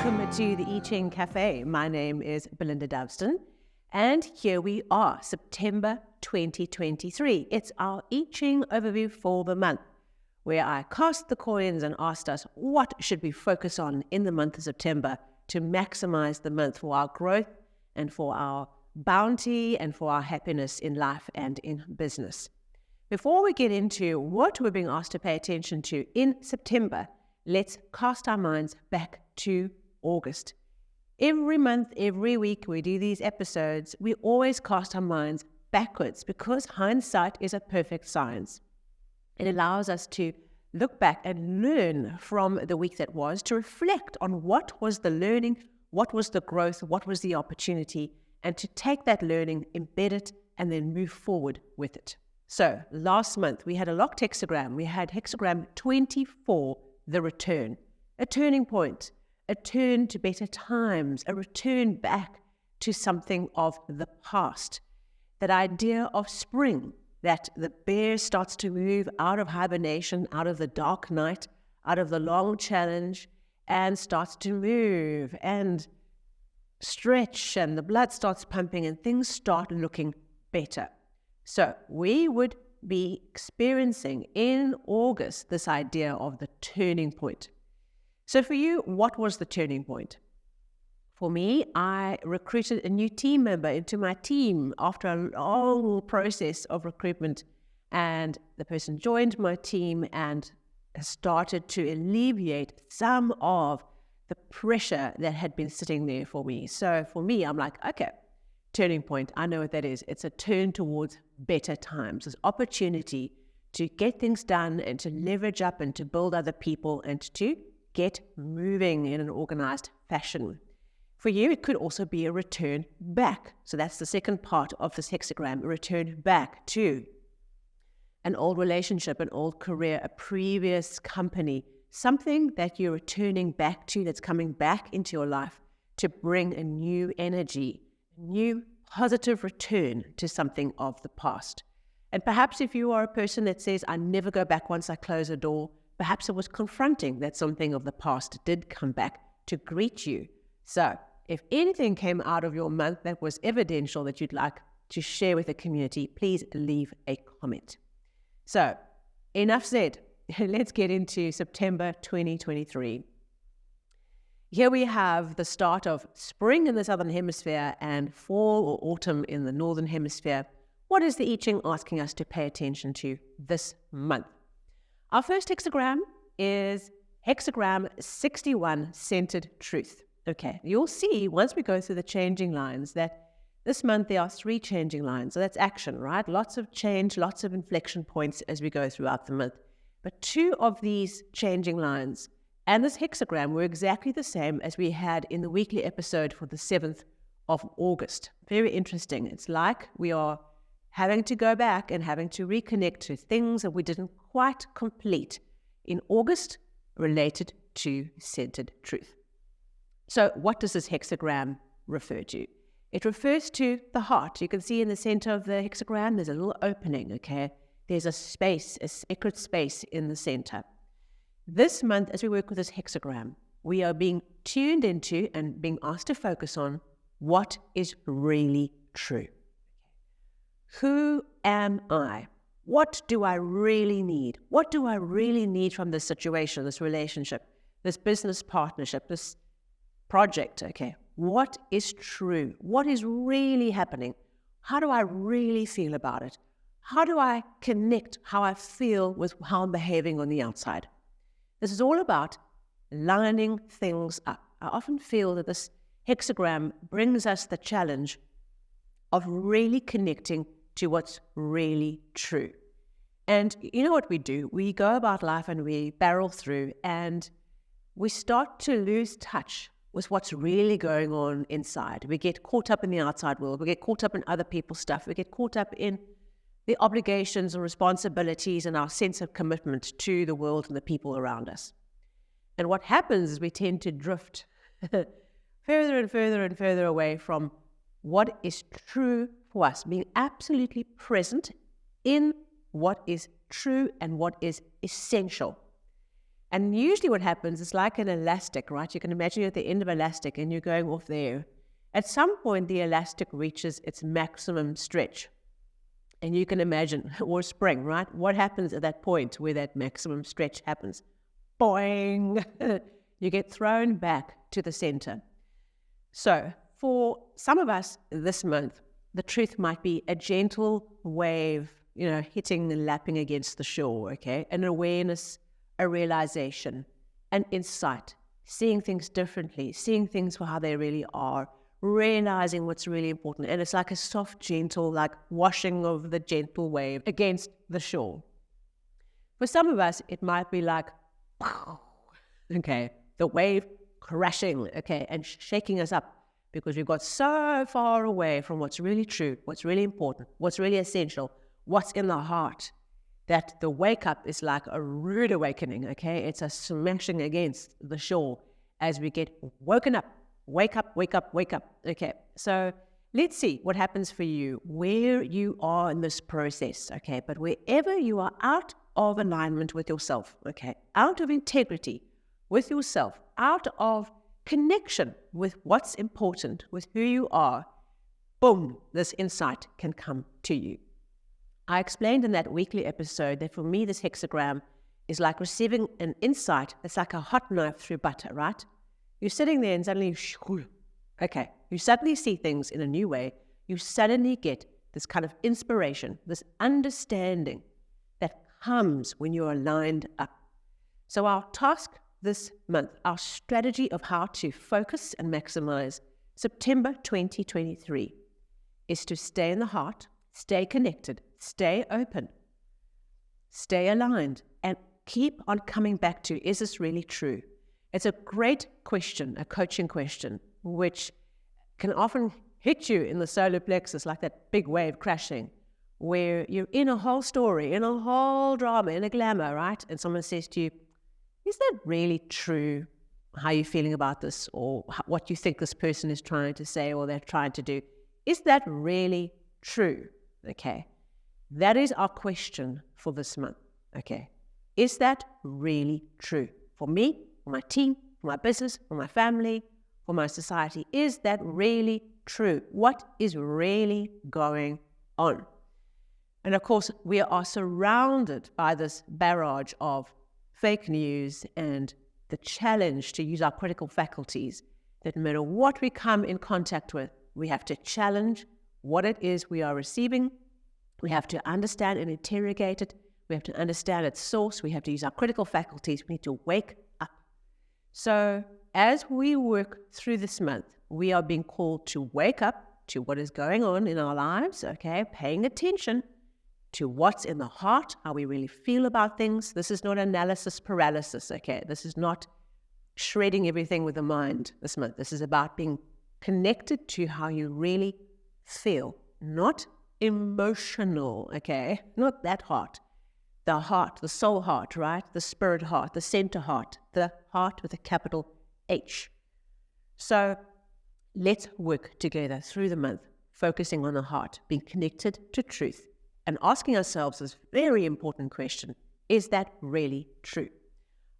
Welcome to the I Ching Cafe. My name is Belinda Dovston, and here we are, September 2023. It's our I Ching overview for the month, where I cast the coins and asked us what should we focus on in the month of September to maximize the month for our growth and for our bounty and for our happiness in life and in business. Before we get into what we're being asked to pay attention to in September, let's cast our minds back to August. Every month, every week we do these episodes, we always cast our minds backwards because hindsight is a perfect science. It allows us to look back and learn from the week that was, to reflect on what was the learning, what was the growth, what was the opportunity, and to take that learning, embed it, and then move forward with it. So last month we had a locked hexagram. We had hexagram 24, the return, a turning point, a turn to better times, a return back to something of the past. That idea of spring, that the bear starts to move out of hibernation, out of the dark night, out of the long challenge, and starts to move and stretch, and the blood starts pumping and things start looking better. So we would be experiencing in August this idea of the turning point. So for you, what was the turning point? For me, I recruited a new team member into my team after a long process of recruitment, and the person joined my team and started to alleviate some of the pressure that had been sitting there for me. So for me, I'm like, okay, turning point, I know what that is. It's a turn towards better times. It's opportunity to get things done and to leverage up and to build other people and to get moving in an organized fashion. For you, it could also be a return back. So that's the second part of this hexagram, a return back to an old relationship, an old career, a previous company, something that you're returning back to that's coming back into your life to bring a new energy, a new positive return to something of the past. And perhaps if you are a person that says, I never go back once I close a door, perhaps it was confronting that something of the past did come back to greet you. So if anything came out of your month that was evidential that you'd like to share with the community, please leave a comment. So enough said. Let's get into September 2023. Here we have the start of spring in the Southern Hemisphere and fall or autumn in the Northern Hemisphere. What is the I Ching asking us to pay attention to this month? Our first hexagram is hexagram 61, centered truth. Okay, you'll see once we go through the changing lines that this month there are 3 changing lines. So that's action, right? Lots of change, lots of inflection points as we go throughout the month. But 2 of these changing lines and this hexagram were exactly the same as we had in the weekly episode for the 7th of August. Very interesting. It's like we are having to go back and having to reconnect to things that we didn't quite complete in August related to centered truth. So what does this hexagram refer to? It refers to the heart. You can see in the center of the hexagram, there's a little opening, okay? There's a space, a sacred space in the center. This month, as we work with this hexagram, we are being tuned into and being asked to focus on what is really true. Who am I? What do I really need? What do I really need from this situation, this relationship, this business partnership, this project? Okay, what is true? What is really happening? How do I really feel about it? How do I connect how I feel with how I'm behaving on the outside? This is all about lining things up. I often feel that this hexagram brings us the challenge of really connecting to what's really true. And you know what we do? We go about life and we barrel through and we start to lose touch with what's really going on inside. We get caught up in the outside world. We get caught up in other people's stuff. We get caught up in the obligations and responsibilities and our sense of commitment to the world and the people around us. And what happens is we tend to drift further and further and further away from what is true for us, being absolutely present in what is true and what is essential. And usually what happens is like an elastic, right? You can imagine you're at the end of elastic and you're going off there. At some point, the elastic reaches its maximum stretch. And you can imagine, or spring, right? What happens at that point where that maximum stretch happens? Boing! You get thrown back to the center. So for some of us this month, the truth might be a gentle wave, hitting and lapping against the shore, okay? An awareness, a realization, an insight, seeing things differently, seeing things for how they really are, realizing what's really important. And it's like a soft, gentle, like washing of the gentle wave against the shore. For some of us, it might be like, okay, the wave crashing, okay, and shaking us up because we've got so far away from what's really true, what's really important, what's really essential, what's in the heart, that the wake up is like a rude awakening, okay? It's a smashing against the shore as we get woken up. Wake up, wake up, wake up. Okay, so let's see what happens for you, where you are in this process, okay? But wherever you are out of alignment with yourself, okay, out of integrity with yourself, out of connection with what's important, with who you are, boom, this insight can come to you. I explained in that weekly episode that for me, this hexagram is like receiving an insight that's like a hot knife through butter, right? You're sitting there and suddenly, okay, you suddenly see things in a new way. You suddenly get this kind of inspiration, this understanding that comes when you're aligned up. So our task this month, our strategy of how to focus and maximize September 2023 is to stay in the heart, stay connected, stay open, stay aligned, and keep on coming back to, is this really true? It's a great question, a coaching question, which can often hit you in the solar plexus like that big wave crashing, where you're in a whole story, in a whole drama, in a glamour, right? And someone says to you, is that really true? How are you feeling about this? Or what you think this person is trying to say or they're trying to do? Is that really true? Okay. That is our question for this month. Okay. Is that really true? For me, for my team, for my business, for my family, for my society? Is that really true? What is really going on? And of course, we are surrounded by this barrage of fake news and the challenge to use our critical faculties, that no matter what we come in contact with, we have to challenge what it is we are receiving. We have to understand and interrogate it. We have to understand its source. We have to use our critical faculties. We need to wake up. So as we work through this month, we are being called to wake up to what is going on in our lives, okay, paying attention to what's in the heart, how we really feel about things. This is not analysis paralysis, okay? This is not shredding everything with the mind this month. This is about being connected to how you really feel, not emotional, okay? Not that heart. The heart, the soul heart, right? The spirit heart, the center heart, the heart with a capital H. So let's work together through the month, focusing on the heart, being connected to truth, and asking ourselves this very important question, is that really true?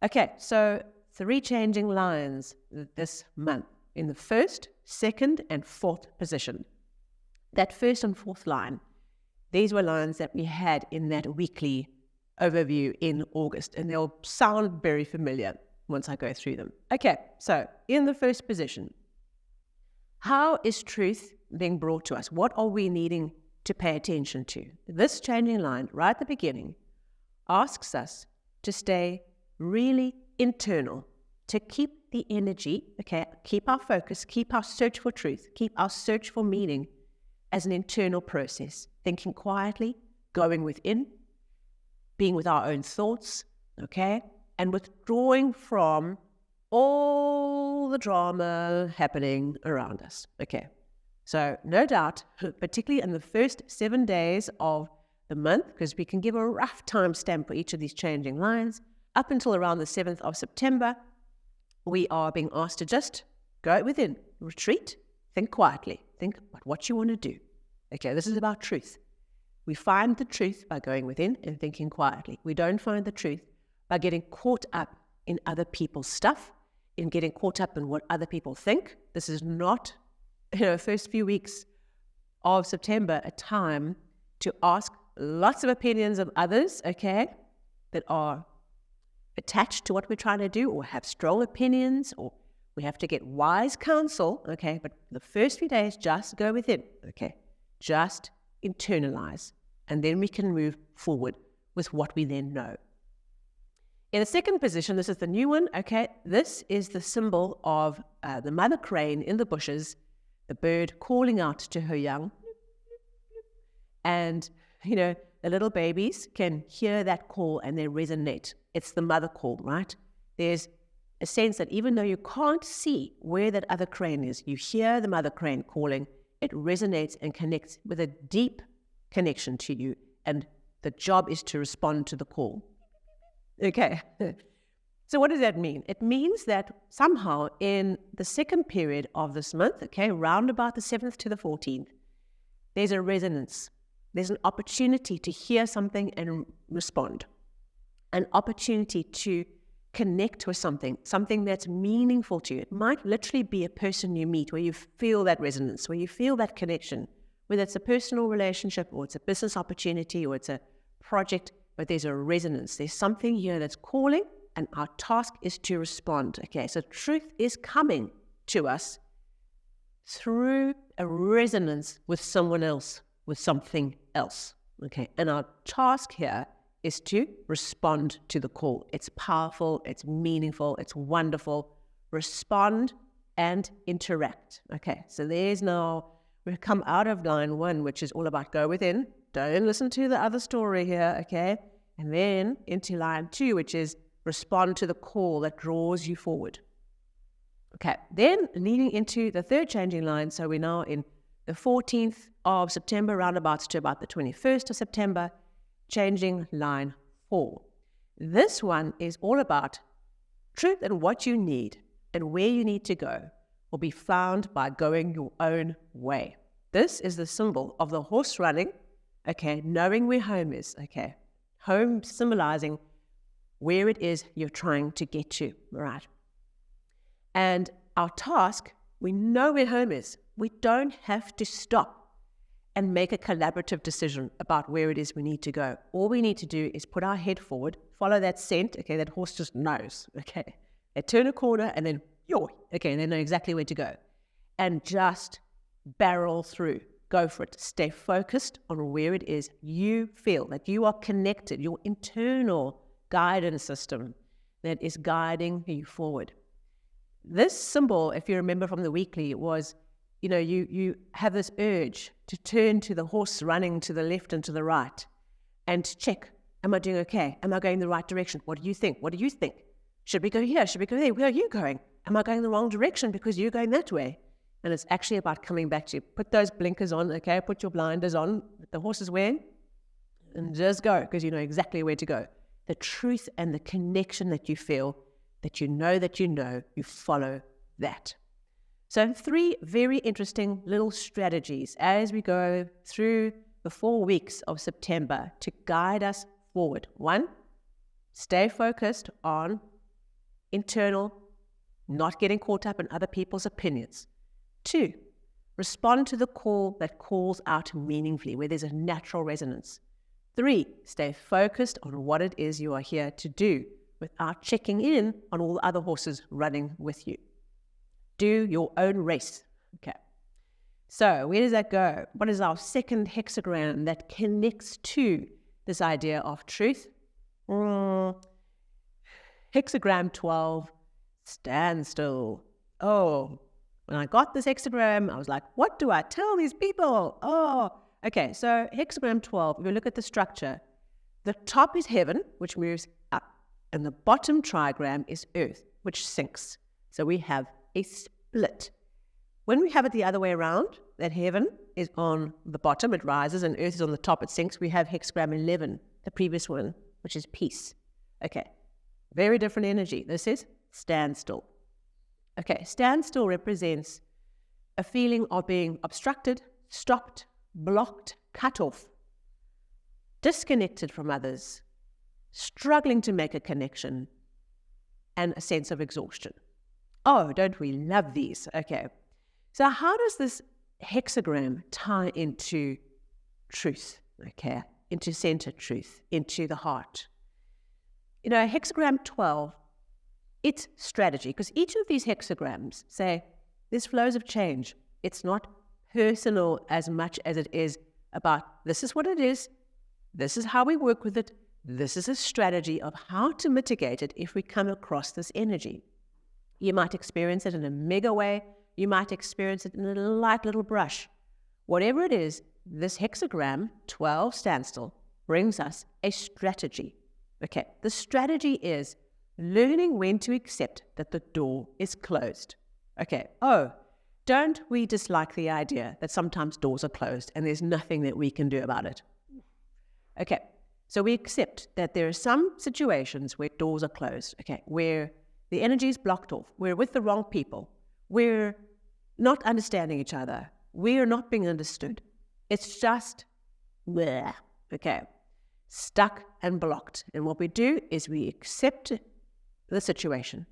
Okay, so 3 changing lines this month in the first, second, and fourth position. That first and fourth line, these were lines that we had in that weekly overview in August, and they'll sound very familiar once I go through them. Okay, so in the first position, how is truth being brought to us? What are we needing to pay attention to? This changing line right at the beginning asks us to stay really internal, to keep the energy, okay, keep our focus, keep our search for truth, keep our search for meaning as an internal process, thinking quietly, going within, being with our own thoughts, okay, and withdrawing from all the drama happening around us, okay. So no doubt, particularly in the first 7 days of the month, because we can give a rough time stamp for each of these changing lines, up until around the 7th of September, we are being asked to just go within, retreat, think quietly, think about what you want to do. Okay, this is about truth. We find the truth by going within and thinking quietly. We don't find the truth by getting caught up in other people's stuff, in getting caught up in what other people think. This is not, first few weeks of September, a time to ask lots of opinions of others, okay, that are attached to what we're trying to do or have strong opinions, or we have to get wise counsel, okay, but the first few days, just go within, okay, just internalize, and then we can move forward with what we then know. In the second position, this is the new one, okay, this is the symbol of the mother crane in the bushes, the bird calling out to her young, and, the little babies can hear that call and they resonate. It's the mother call, right? There's a sense that even though you can't see where that other crane is, you hear the mother crane calling, it resonates and connects with a deep connection to you, and the job is to respond to the call. Okay. So what does that mean? It means that somehow in the second period of this month, okay, round about the 7th to the 14th, there's a resonance. There's an opportunity to hear something and respond. An opportunity to connect with something that's meaningful to you. It might literally be a person you meet where you feel that resonance, where you feel that connection, whether it's a personal relationship or it's a business opportunity or it's a project, but there's a resonance. There's something here that's calling, and our task is to respond. Okay, so truth is coming to us through a resonance with someone else, with something else. Okay, and our task here is to respond to the call. It's powerful, it's meaningful, it's wonderful. Respond and interact. Okay, so we've come out of line 1, which is all about go within. Don't listen to the other story here, okay? And then into line 2, which is respond to the call that draws you forward. Okay, then leading into the third changing line, so we're now in the 14th of September, roundabouts to about the 21st of September, changing line 4. This one is all about truth, and what you need and where you need to go will be found by going your own way. This is the symbol of the horse running, okay, knowing where home is, okay. Home symbolizing where it is you're trying to get to, right? And our task, we know where home is. We don't have to stop and make a collaborative decision about where it is we need to go. All we need to do is put our head forward, follow that scent, okay, that horse just knows, okay. They turn a corner and then, okay, they know exactly where to go. And just barrel through, go for it. Stay focused on where it is you feel that you are connected, your internal guidance system that is guiding you forward. This symbol, if you remember from the weekly, was, you have this urge to turn to the horse running to the left and to the right and check, am I doing okay? Am I going the right direction? What do you think? What do you think? Should we go here? Should we go there? Where are you going? Am I going the wrong direction because you're going that way? And it's actually about coming back to put those blinkers on, okay? Put your blinders on, the horse is wearing, and just go, because you know exactly where to go. The truth and the connection that you feel, that you follow that. So 3 very interesting little strategies as we go through the 4 weeks of September to guide us forward. 1, stay focused on internal, not getting caught up in other people's opinions. 2, respond to the call that calls out meaningfully, where there's a natural resonance. 3, stay focused on what it is you are here to do without checking in on all the other horses running with you. Do your own race. Okay. So where does that go? What is our second hexagram that connects to this idea of truth? Hexagram 12, standstill. Oh, when I got this hexagram, I was like, what do I tell these people? Okay, so hexagram 12, if you look at the structure, the top is heaven, which moves up, and the bottom trigram is earth, which sinks. So we have a split. When we have it the other way around, that heaven is on the bottom, it rises, and earth is on the top, it sinks, we have hexagram 11, the previous one, which is peace. Okay, very different energy. This is standstill. Okay, standstill represents a feeling of being obstructed, stopped, blocked, cut off, disconnected from others, struggling to make a connection, and a sense of exhaustion. Oh, don't we love these? Okay. So how does this hexagram tie into truth? Okay. Into center truth, into the heart. Hexagram 12, it's strategy, because each of these hexagrams say there's flows of change. It's not personal as much as it is about this is what it is, this is how we work with it, this is a strategy of how to mitigate it if we come across this energy. You might experience it in a mega way, you might experience it in a light little brush. Whatever it is, this hexagram 12 standstill brings us a strategy. Okay, the strategy is learning when to accept that the door is closed. Okay, don't we dislike the idea that sometimes doors are closed and there's nothing that we can do about it? Okay, so we accept that there are some situations where doors are closed, okay, where the energy is blocked off, we're with the wrong people, we're not understanding each other, we're not being understood. It's just, bleh, okay, stuck and blocked. And what we do is we accept the situation,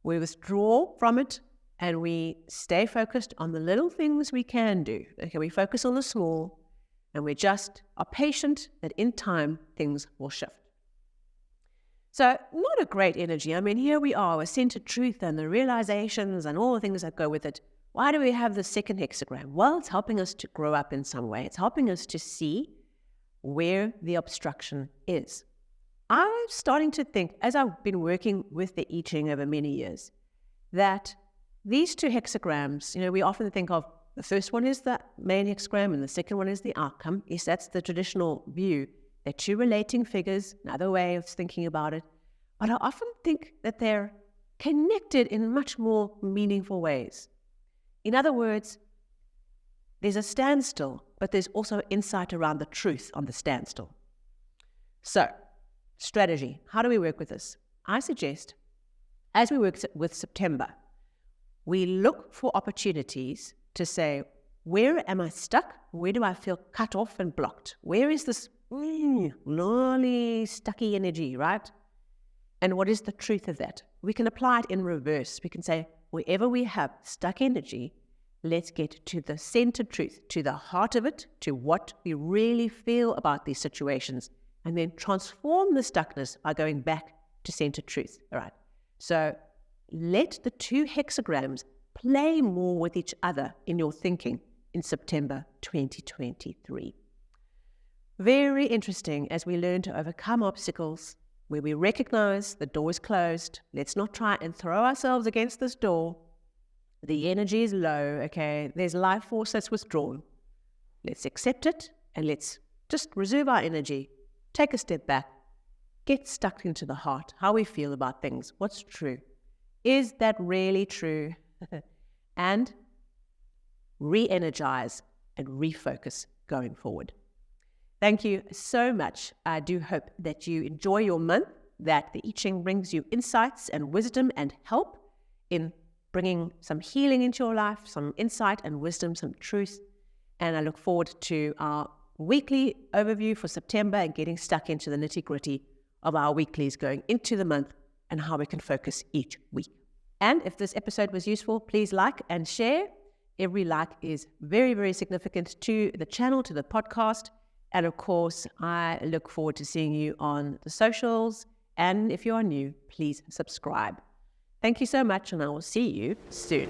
we withdraw from it, and we stay focused on the little things we can do. Okay, we focus on the small, and we just are patient that in time things will shift. So not a great energy. I mean, here we are, with centered truth and the realizations and all the things that go with it. Why do we have the second hexagram? Well, it's helping us to grow up in some way. It's helping us to see where the obstruction is. I'm starting to think, as I've been working with the I Ching over many years, that these two hexagrams, we often think of the first one is the main hexagram and the second one is the outcome. Yes, that's the traditional view. They're two relating figures, another way of thinking about it. But I often think that they're connected in much more meaningful ways. In other words, there's a standstill, but there's also insight around the truth on the standstill. So, strategy. How do we work with this? I suggest, as we work with September, we look for opportunities to say, where am I stuck? Where do I feel cut off and blocked? Where is this gnarly, stucky energy, right? And what is the truth of that? We can apply it in reverse. We can say, wherever we have stuck energy, let's get to the center truth, to the heart of it, to what we really feel about these situations, and then transform the stuckness by going back to center truth. All right. So let the two hexagrams play more with each other in your thinking in September 2023. Very interesting as we learn to overcome obstacles where we recognize the door is closed. Let's not try and throw ourselves against this door. The energy is low, okay? There's life force that's withdrawn. Let's accept it and let's just reserve our energy, take a step back, get stuck into the heart, how we feel about things, what's true. Is that really true? And re-energize and refocus going forward. Thank you so much. I do hope that you enjoy your month, that the I Ching brings you insights and wisdom and help in bringing some healing into your life, some insight and wisdom, some truth. And I look forward to our weekly overview for September and getting stuck into the nitty-gritty of our weeklies going into the month and how we can focus each week. And if this episode was useful, please like and share. Every like is very, very significant to the channel, to the podcast. And of course, I look forward to seeing you on the socials. And if you are new, please subscribe. Thank you so much, and I will see you soon.